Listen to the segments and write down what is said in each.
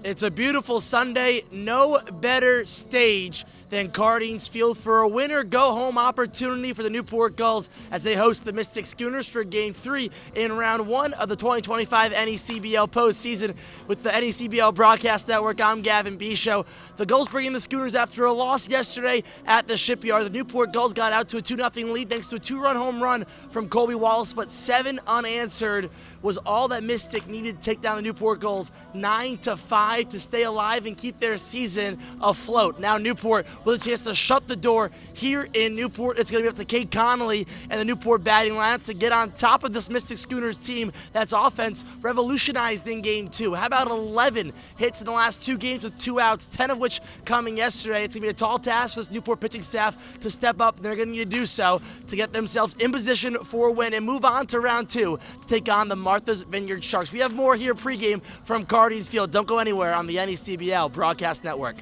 It's a beautiful Sunday. No better stage than Cardines Field for a winner-go-home opportunity for the Newport Gulls as they host the Mystic Schooners for Game 3 in Round 1 of the 2025 NECBL postseason. With the NECBL Broadcast Network, I'm Gavin Bisho. The Gulls bringing the Schooners after a loss yesterday at the Shipyard. The Newport Gulls got out to a 2-0 lead thanks to a 2-run home run from Colby Wallace, but 7 unanswered was all that Mystic needed to take down the Newport Gulls 9-5 to stay alive and keep their season afloat. Now Newport with a chance to shut the door here in Newport. It's going to be up to Kate Connolly and the Newport batting lineup to get on top of this Mystic Schooners team that's offense revolutionized in Game 2. How about 11 hits in the last 2 games with 2 outs, 10 of which coming yesterday. It's going to be a tall task for this Newport pitching staff to step up, and they're going to need to do so to get themselves in position for a win and move on to Round 2 to take on the Martha's Vineyard Sharks. We have more here pregame from Cardines Field. Don't go anywhere on the NECBL Broadcast Network.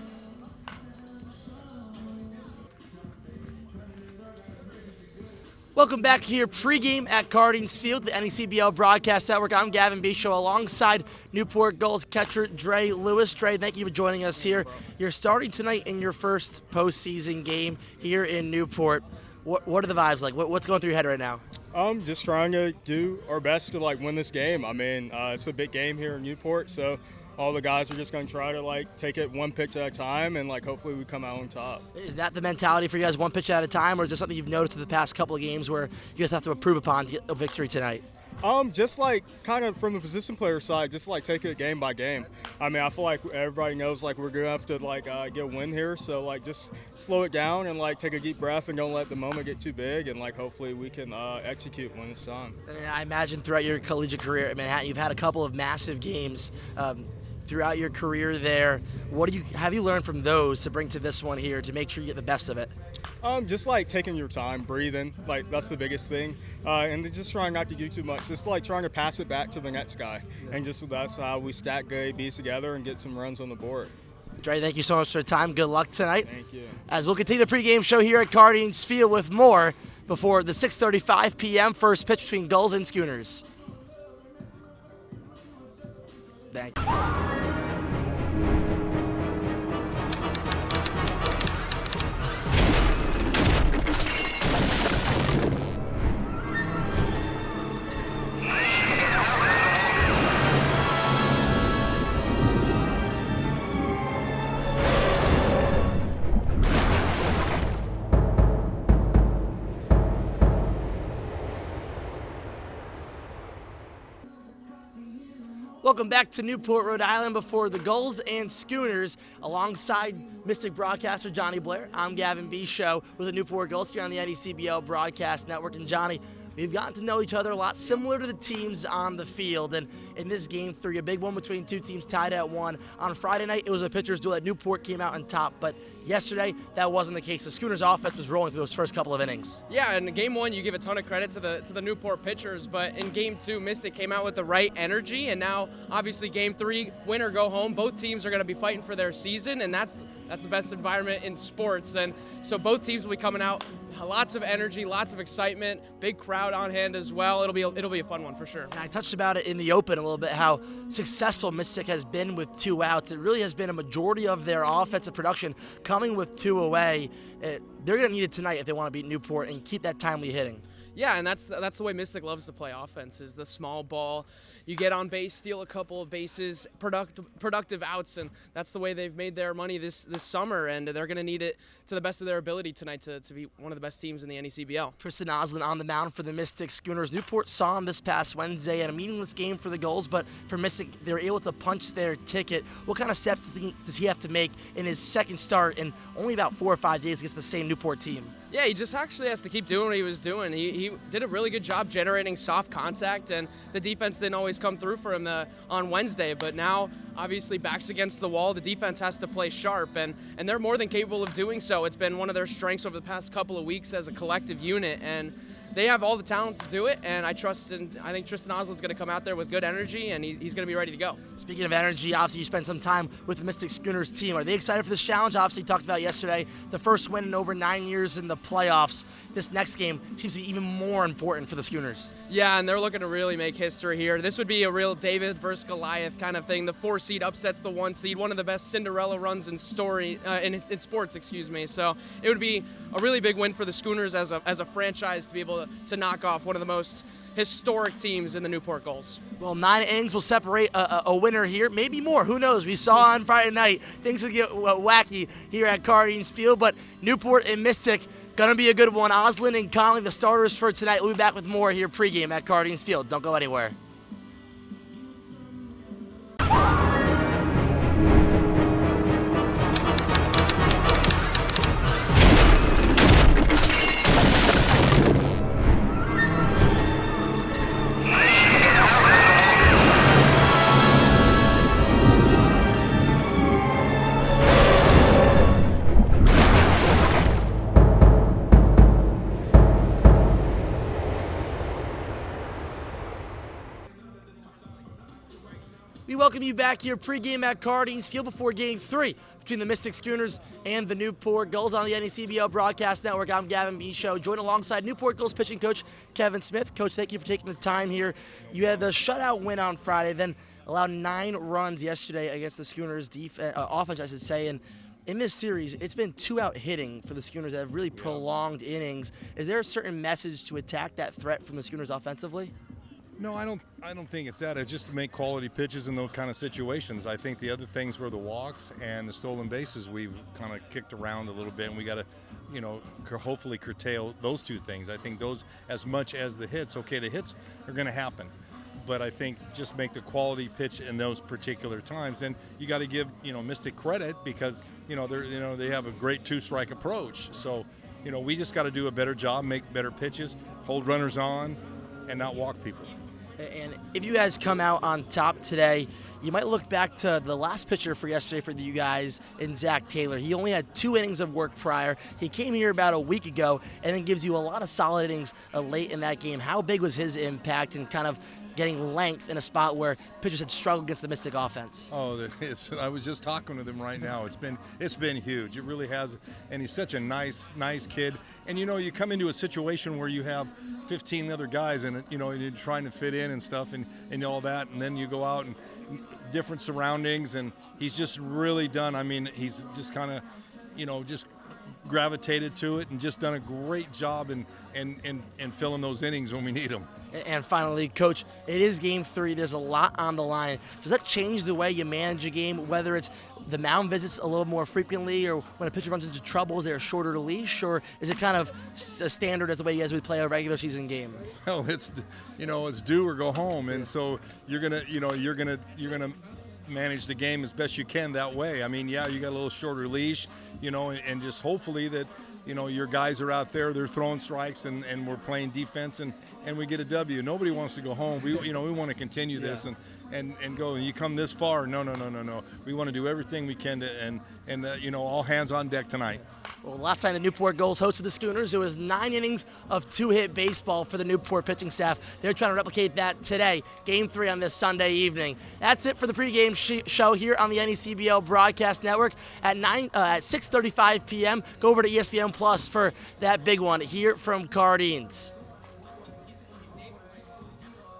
Welcome back here pregame at Cardines Field, the NECBL Broadcast Network. I'm Gavin Bisho alongside Newport Gulls catcher Dre Lewis. Dre, thank you for joining us here. You're starting tonight in your first postseason game here in Newport. What are the vibes like? What's going through your head right now? Just trying to do our best to win this game. I mean, it's a big game here in Newport, so all the guys are just going to try to take it one pitch at a time, and hopefully we come out on top. Is that the mentality for you guys, one pitch at a time, or is this something you've noticed in the past couple of games where you guys have to improve upon to get a victory tonight? Just kind of from the position player side, just take it game by game. I mean, I feel like everybody knows we're going to have to get a win here, so just slow it down and take a deep breath and don't let the moment get too big, and hopefully we can execute when it's time. And I imagine throughout your collegiate career at Manhattan, you've had a couple of massive games throughout your career there. What have you learned from those to bring to this one here to make sure you get the best of it? Just taking your time, breathing, that's the biggest thing, and just trying not to do too much. Just trying to pass it back to the next guy, and that's how we stack good ABs together and get some runs on the board. Dre, thank you so much for the time. Good luck tonight. Thank you. As we'll continue the pregame show here at Cardines Field with more before the 6:35 p.m. first pitch between Gulls and Schooners. Thank you. Welcome back to Newport, Rhode Island before the Gulls and Schooners. Alongside Mystic broadcaster Johnny Blair, I'm Gavin Bisho with the Newport Gulls here on the NECBL Broadcast Network. And Johnny, we've gotten to know each other a lot, similar to the teams on the field. And in this Game 3, a big one between two teams tied at 1. On Friday night, it was a pitcher's duel that Newport came out on top. But yesterday, that wasn't the case. The Schooners' offense was rolling through those first couple of innings. Yeah, in Game 1, you give a ton of credit to the Newport pitchers. But in Game 2, Mystic came out with the right energy. And now, obviously, Game 3, win or go home. Both teams are going to be fighting for their season. And that's the best environment in sports. And so both teams will be coming out. Lots of energy, lots of excitement, big crowd on hand as well. It'll be a fun one for sure. And I touched about it in the open a little bit, how successful Mystic has been with 2 outs. It really has been a majority of their offensive production coming with 2 away. They're going to need it tonight if they want to beat Newport and keep that timely hitting. Yeah, and that's the way Mystic loves to play offense, is the small ball. You get on base, steal a couple of bases, productive outs, and that's the way they've made their money this summer, and they're going to need it to the best of their ability tonight to be one of the best teams in the NECBL. Tristan Oslin on the mound for the Mystic Schooners. Newport saw him this past Wednesday at a meaningless game for the Gulls, but for Mystic, they were able to punch their ticket. What kind of steps does he have to make in his second start in only about 4 or 5 days against the same Newport team? Yeah, he just actually has to keep doing what he was doing. He did a really good job generating soft contact, and the defense didn't always come through for him on Wednesday. But now, obviously, backs against the wall, the defense has to play sharp, and they're more than capable of doing so. It's been one of their strengths over the past couple of weeks as a collective unit, and they have all the talent to do it, and I think Tristan Oslin's going to come out there with good energy, and he's going to be ready to go. Speaking of energy, obviously you spent some time with the Mystic Schooners team. Are they excited for this challenge? Obviously, you talked about yesterday, the first win in over 9 years in the playoffs. This next game seems to be even more important for the Schooners. Yeah, and they're looking to really make history here. This would be a real David versus Goliath kind of thing. The 4 seed upsets the 1 seed, one of the best Cinderella runs in in sports, excuse me. So it would be a really big win for the Schooners as a franchise to be able to knock off one of the most historic teams in the Newport Gulls. Well, 9 innings will separate a winner here, maybe more. Who knows? We saw on Friday night things will get wacky here at Cardines Field, but Newport and Mystic gonna be a good one. Oslin and Conley, the starters for tonight. We'll be back with more here pregame at Cardines Field. Don't go anywhere. We welcome you back here pregame at Cardines Field before Game 3 between the Mystic Schooners and the Newport Gulls on the NECBL Broadcast Network. I'm Gavin Michaud, joined alongside Newport Gulls pitching coach Kevin Smith. Coach, thank you for taking the time here. You had the shutout win on Friday, then allowed 9 runs yesterday against the Schooners' offense, I should say. And in this series, it's been 2-out hitting for the Schooners that have really prolonged innings. Is there a certain message to attack that threat from the Schooners offensively? No, I don't think it's that. It's just to make quality pitches in those kind of situations. I think the other things were the walks and the stolen bases we've kind of kicked around a little bit, and we got to, hopefully curtail those 2 things. I think those, as much as the hits, okay, the hits are going to happen, but I think just make the quality pitch in those particular times. And you got to give, Mystic credit because, they have a great 2-strike approach. So, we just got to do a better job, make better pitches, hold runners on, and not walk people. And if you guys come out on top today, you might look back to the last pitcher for yesterday for you guys in Zach Taylor. He only had 2 innings of work prior. He came here about a week ago and then gives you a lot of solid innings late in that game. How big was his impact in kind of getting length in a spot where pitchers had struggled against the Mystic offense? Oh, I was just talking with him right now. It's been huge. It really has, and he's such a nice kid. And you come into a situation where you have 15 other guys, and you're trying to fit in and stuff, and all that, and then you go out and different surroundings, and he's just really done. I mean, he's just kind of, just gravitated to it and just done a great job in filling those innings when we need them. And finally, Coach, it is Game 3. There's a lot on the line. Does that change the way you manage a game, whether it's the mound visits a little more frequently, or when a pitcher runs into trouble, is there a shorter leash, or is it kind of a standard as the way you guys would play a regular season game? Well, it's do or go home, and so you're gonna manage the game as best you can that way. I mean, yeah, you got a little shorter leash, and just hopefully that, your guys are out there, they're throwing strikes, and we're playing defense, and we get a W. Nobody wants to go home. We want to continue this and go. And you come this far, no. We want to do everything we can to, and all hands on deck tonight. Well, last time the Newport Gulls hosted the Schooners, it was 9 innings of 2-hit baseball for the Newport pitching staff. They're trying to replicate that today, Game 3 on this Sunday evening. That's it for the pregame show here on the NECBL Broadcast Network at 6:35 p.m. Go over to ESPN Plus for that big one here from Cardines.